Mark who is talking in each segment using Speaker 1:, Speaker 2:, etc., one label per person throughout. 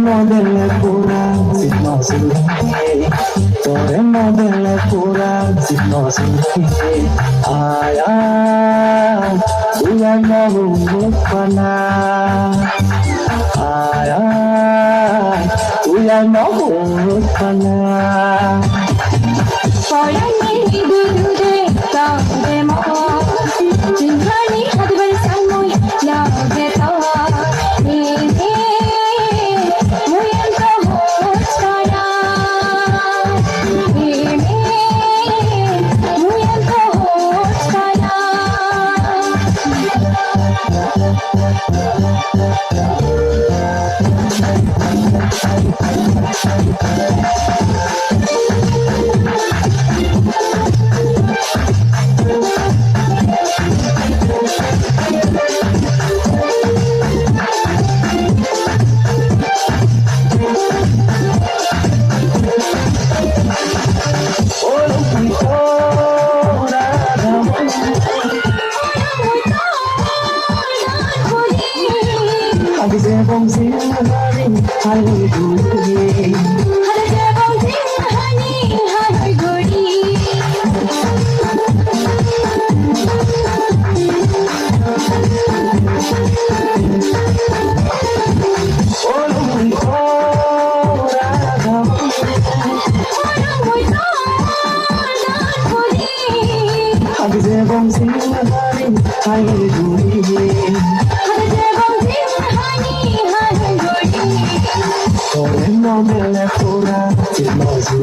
Speaker 1: Modella pura, si no si Tore modella pura, si no si Aya, uya no mufana. Aya, uya no mufana.
Speaker 2: Forani durude taude mo, jinhani hadbar samui lage ta.
Speaker 1: Bong sing honey, honey guri.
Speaker 2: Hare bong sing honey, honey guri.
Speaker 1: Hare bong sing honey, honey guri. Modella pura, si no si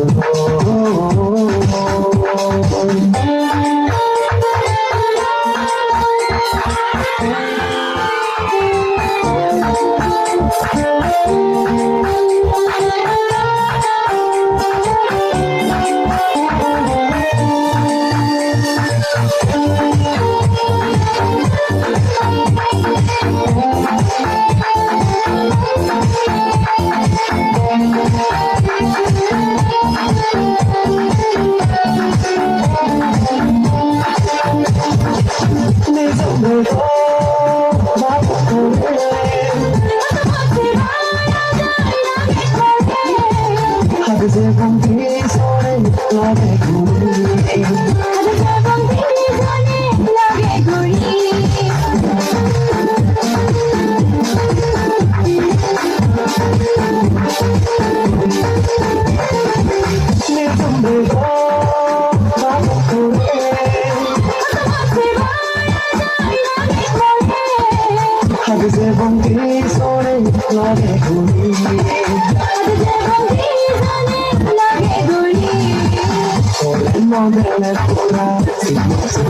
Speaker 1: Modella pura, si no si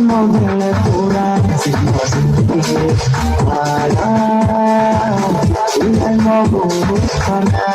Speaker 1: modella pura, si no si Aya, uya no mufana.